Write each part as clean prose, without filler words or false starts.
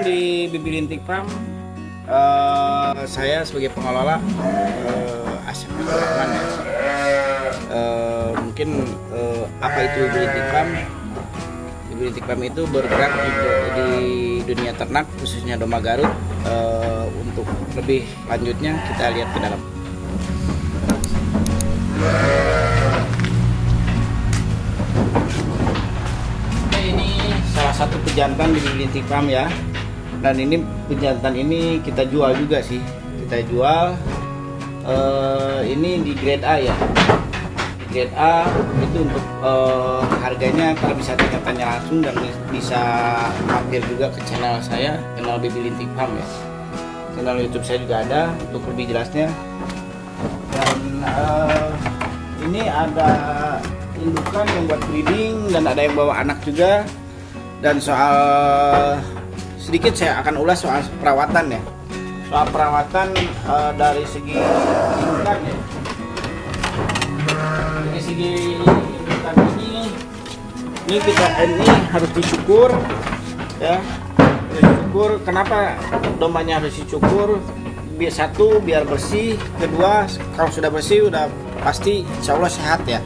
di Bibilintik Farm. Saya sebagai pengelola Asep Rahman ya. Mungkin apa itu Bibilintik Farm? Bibilintik Farm itu bergerak di dunia ternak, khususnya domba Garut. Untuk lebih lanjutnya kita lihat ke dalam. Ini salah satu pejantan di Bibilintik Farm ya. Dan ini pejantan ini kita jual juga sih. Kita jual ini di grade A ya. Di grade A itu untuk harganya kalau bisa tanya langsung dan bisa mampir juga ke channel saya, channel Bibilintik Farm ya. Channel YouTube saya juga ada untuk lebih jelasnya. Dan ini ada indukan yang buat breeding dan ada yang bawa anak juga. Dan soal sedikit saya akan ulas soal perawatan ya. Soal perawatan dari segi indukan ya. Dari segi indukan ini kita harus dicukur ya. Dicukur. Kenapa dombanya harus dicukur? Satu biar bersih, kedua kalau sudah bersih udah pasti insya Allah sehat ya.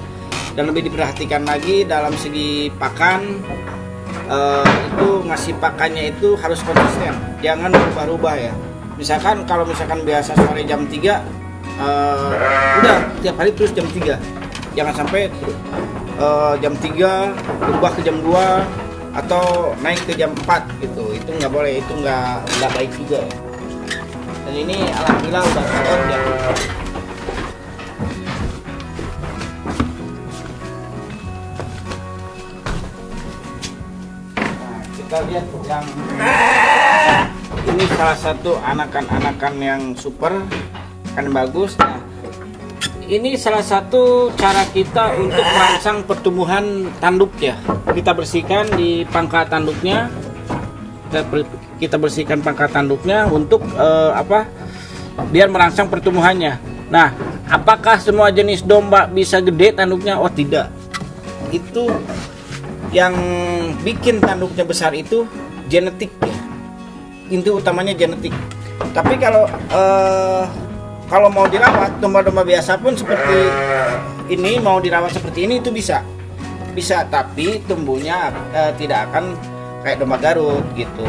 Dan lebih diperhatikan lagi dalam segi pakan, itu ngasih pakannya itu harus konsisten, jangan berubah-ubah ya. Misalkan kalau biasa sore jam 3 udah tiap hari terus jam 3, jangan sampai jam 3 berubah ke jam 2 atau naik ke jam 4 gitu. Itu nggak boleh, itu nggak baik juga ya. Dan ini alhamdulillah udah kotor ya. Nah, kita lihat yang ini salah satu anakan-anakan yang super, kan bagus. Nah, ini salah satu cara kita untuk merangsang pertumbuhan tanduk ya. Kita bersihkan di pangkal tanduknya. Kita bersihkan pangkal tanduknya untuk biar merangsang pertumbuhannya. Nah, apakah semua jenis domba bisa gede tanduknya? Oh tidak. Itu yang bikin tanduknya besar itu genetik ya. Inti utamanya genetik. Tapi kalau mau dirawat, domba-domba biasa pun seperti ini mau dirawat seperti ini itu bisa, tapi tumbuhnya tidak akan kayak domba Garut gitu.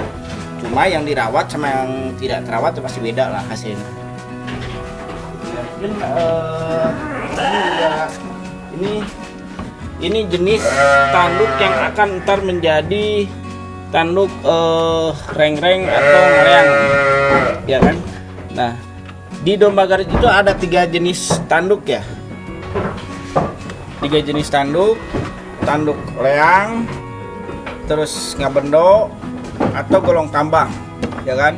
Cuma yang dirawat sama yang tidak terawat pasti beda lah hasilnya. Ini jenis tanduk yang akan ntar menjadi tanduk rengreng atau ngeleang, ya kan? Nah, di domba Garut itu ada 3 jenis tanduk ya. 3 jenis tanduk leang, terus ngabendo atau golong kambang, ya kan?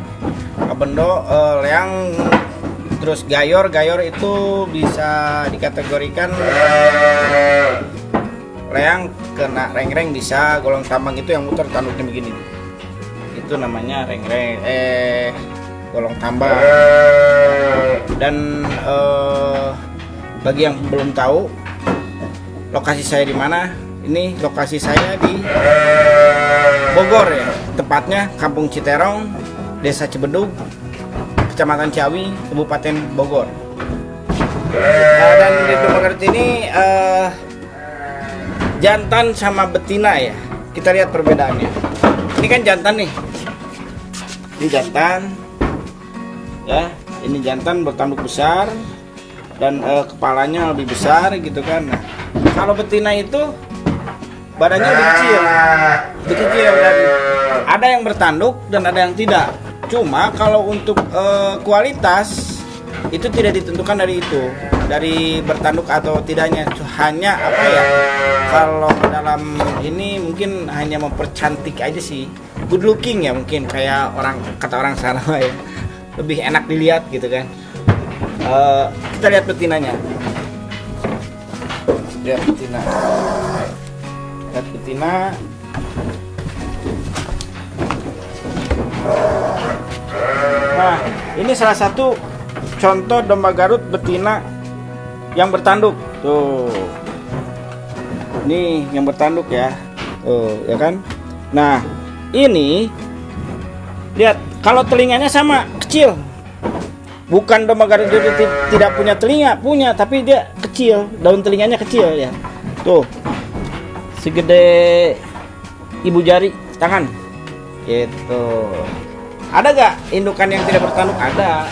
Ngabendo, leang, terus gayor itu bisa dikategorikan leang kena rengreng bisa, golong kambang itu yang muter tanduknya begini. Itu namanya rengreng, golong kambang. Dan bagi yang belum tahu lokasi saya di mana, ini lokasi saya di Bogor ya, tepatnya Kampung Citerong, Desa Cibedug, Kecamatan Ciawi, Kabupaten Bogor. Dan di domba Garut ini jantan sama betina ya. Kita lihat perbedaannya. Ini kan jantan nih. Ini jantan. Ya, ini jantan bertanduk besar dan kepalanya lebih besar gitu kan. Nah, kalau betina itu badannya lebih kecil dan ada yang bertanduk dan ada yang tidak. Cuma kalau untuk kualitas itu tidak ditentukan dari itu, dari bertanduk atau tidaknya. Hanya kalau dalam ini mungkin hanya mempercantik aja sih, good looking ya, mungkin kayak kata orang sana ya, lebih enak dilihat gitu kan. Kita lihat betinanya. Lihat betina. Nah, ini salah satu contoh domba Garut betina yang bertanduk. Tuh. Ini yang bertanduk ya. Tuh, ya kan? Nah, ini Lihat, kalau telinganya sama, kecil. Bukan domba Garut itu tidak punya telinga, punya, tapi dia kecil, daun telinganya kecil ya. Tuh, segede ibu jari tangan. Gitu. Ada gak indukan yang tidak bertanduk? Ada.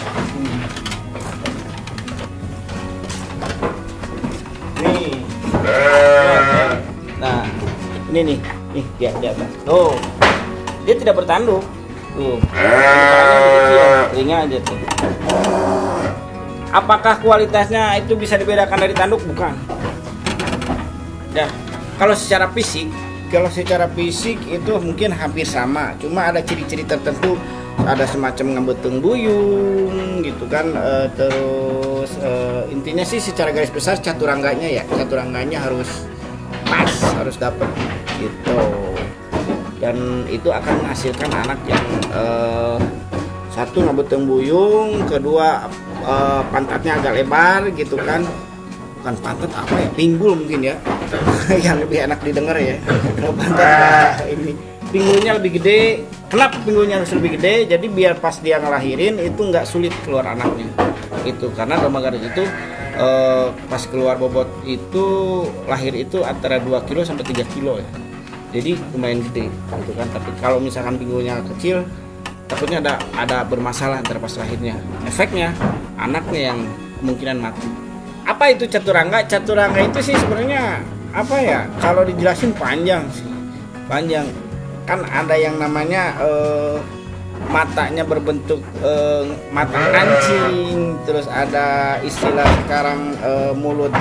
Nih. Nah, ini nih dia atas. Tuh, dia tidak bertanduk. Tuh, telinga aja tuh. Apakah kualitasnya itu bisa dibedakan dari tanduk? Bukan. Ya, kalau secara fisik itu mungkin hampir sama. Cuma ada ciri-ciri tertentu, ada semacam ngebeteng buyung gitu kan. Terus intinya sih secara garis besar caturangganya harus pas, harus dapat gitu. Dan itu akan menghasilkan anak yang satu ngebeteng buyung, kedua pantatnya agak lebar gitu kan. Bukan pantat, apa ya, pinggul mungkin ya. Yang lebih enak didengar ya. Pantat ini pinggulnya lebih gede. Kenapa pinggulnya harus lebih gede? Jadi biar pas dia ngelahirin itu nggak sulit keluar anaknya. Itu karena domba Garut itu pas keluar bobot itu lahir itu antara 2 kilo sampai 3 kilo ya. Jadi lumayan gede gitu kan. Tapi kalau misalkan pinggulnya kecil, takutnya ada bermasalah antara pas lahirnya. Efeknya anaknya yang kemungkinan mati. Apa itu caturangga? Caturangga itu sih sebenarnya apa ya? Kalau dijelasin panjang sih. Panjang. Kan ada yang namanya matanya berbentuk mata kancing, terus ada istilah sekarang mulut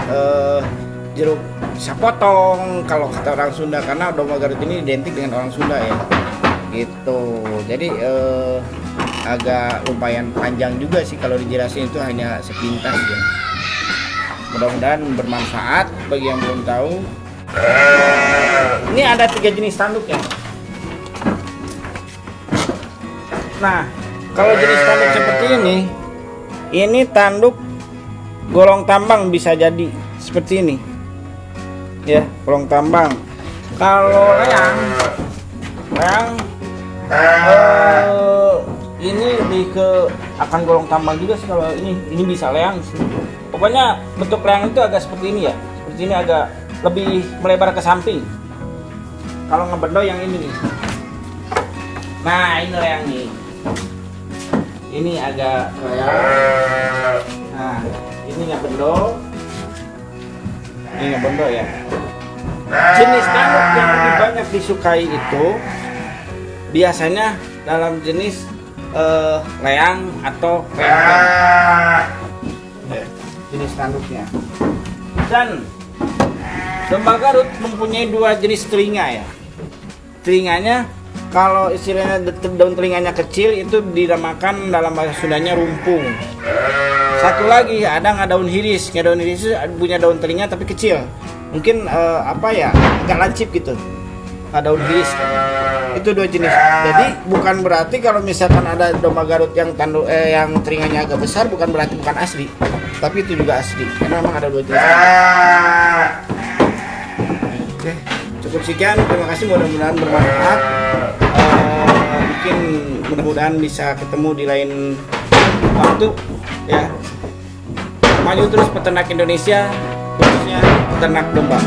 jeruk sapotong kalau kata orang Sunda, karena domba Garut ini identik dengan orang Sunda ya gitu. Jadi agak lumayan panjang juga sih kalau dijelasin, itu hanya sepintas ya. Mudah-mudahan bermanfaat bagi yang belum tahu. Ini ada 3 jenis tanduk ya. Nah, kalau jenis tanduk seperti ini tanduk golong tambang bisa jadi seperti ini. Ya, golong tambang. Kalau leang ini lebih ke akan golong tambang juga sih. Kalau ini bisa leang sih. Pokoknya bentuk leang itu agak seperti ini ya. Seperti ini, agak lebih melebar ke samping. Kalau ngebendo yang ini nih. Nah, ini leang nih. Ini agak leang. Nah, ini ngebendo. Ini ngebendo ya. Jenis tanduk yang lebih banyak disukai itu biasanya dalam jenis leang atau leang. Jenis tanduknya. Dan domba Garut mempunyai 2 jenis telinga ya. Telinganya, kalau istilahnya daun telinganya kecil itu dinamakan dalam bahasa Sundanya rumpung. Satu lagi ada daun hiris. Daun hiris itu punya daun telinga tapi kecil. Mungkin agak lancip gitu. Daun hiris. Itu 2 jenis. Jadi bukan berarti kalau misalkan ada domba Garut yang yang telinganya agak besar bukan berarti bukan asli. Tapi itu juga asli. Karena memang ada 2 jenis. Oke, cukup sekian. Terima kasih, mudah-mudahan bermanfaat. Mungkin mudah-mudahan bisa ketemu di lain waktu ya. Maju terus peternak Indonesia, khususnya peternak domba.